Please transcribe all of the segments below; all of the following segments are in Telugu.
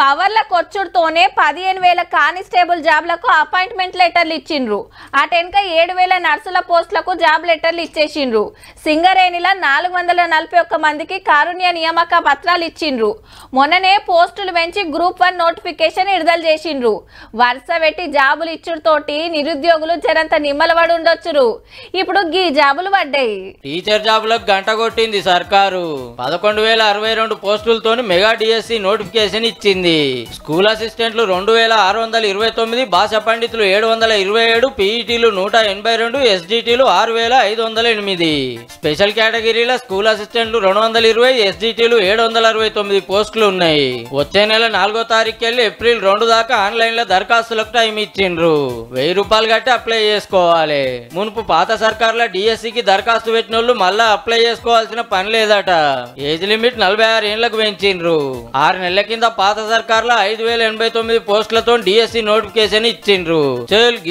పవర్లకు వచ్చుడుతోనే 15,000 కానిస్టేబుల్ జాబ్లకు అపాయింట్మెంట్ లెటర్లు ఇచ్చిండ్రు. అటెనక 7,000 నర్సుల పోస్టులకు జాబ్ లెటర్లు ఇచ్చేసిండ్రు. సింగరేణిలో 441 మందికి కారుణ్య నియామక పత్రాలు ఇచ్చిండ్రు. మొన్ననే పోస్టులు పెంచి గ్రూప్ 1 నోటిఫికేషన్ విడుదల చేసిండ్రు. వరుస పెట్టి జాబులు ఇచ్చుడుతోటి నిరుద్యోగులు జరంత నిమ్మలబడి ఉండొచ్చురు. ఇప్పుడు గీ జాబులు పడ్డాయి. టీచర్ జాబులకు గంట కొట్టింది సర్కారు. 11,062 పోస్టులతోని మెగా డిఎస్సి నోటిఫికేషన్ ఇచ్చింది. స్కూల్ అసిస్టెంట్లు 2,629, భాష పండితులు 727, పీఈటీలు 182, ఎస్డిటీలు 6,508. స్పెషల్ కేటగిరీల స్కూల్ అసిస్టెంట్లు 220, ఎస్డిటీలు 769 పోస్టులు ఉన్నాయి. వచ్చే నెల 4వ తారీఖు వెళ్ళి ఏప్రిల్ 2 దాకా ఆన్లైన్ లో దరఖాస్తులకు టైం ఇచ్చిండ్రు. 1000 రూపాయలు కట్టి అప్లై చేసుకోవాలి. మునుపు పాత సర్కార్ల డిఎస్సికి దరఖాస్తు పెట్టిన వాళ్ళు మళ్ళా అప్లై చేసుకోవాల్సిన పని లేదట. ఏజ్ లిమిట్ 46 ఏళ్లకు పెంచిండ్రు. 6 నెలల కింద పాత సర్కార్ల 5,089 పోస్టులతో డిఎస్సి నోటిఫికేషన్ ఇచ్చిండ్రు.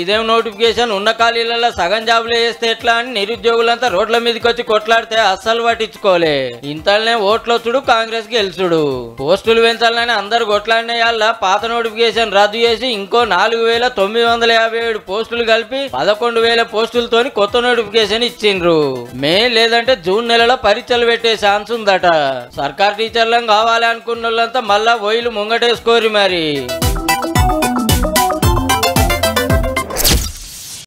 ఇదేం నోటిఫికేషన్, ఉన్న ఖాళీలలో సగం జాబులు వేస్తే ఎట్లా అని నిరుద్యోగులంతా రోడ్ల మీదకి వచ్చి కొట్లాడితే అస్సలు పట్టించుకోలే. ఇంతలోనే ఓట్లొచ్చుడు, కాంగ్రెస్ గెలుచుడు. పోస్టులు పెంచాలని అందరు కొట్లాడిన పాత నోటిఫికేషన్ రద్దు చేసి ఇంకో 4,957 పోస్టులు కలిపి 11,000 పోస్టులతోని కొత్త నోటిఫికేషన్ ఇచ్చిండ్రు. మే లేదంటే జూన్ నెలలో పరీక్షలు పెట్టే ఛాన్స్ ఉందట. సర్కార్ టీచర్లను కావాలి అనుకున్న వాళ్ళంతా మళ్ళా ఓయిలు ముంగటేసుకోరు మరి.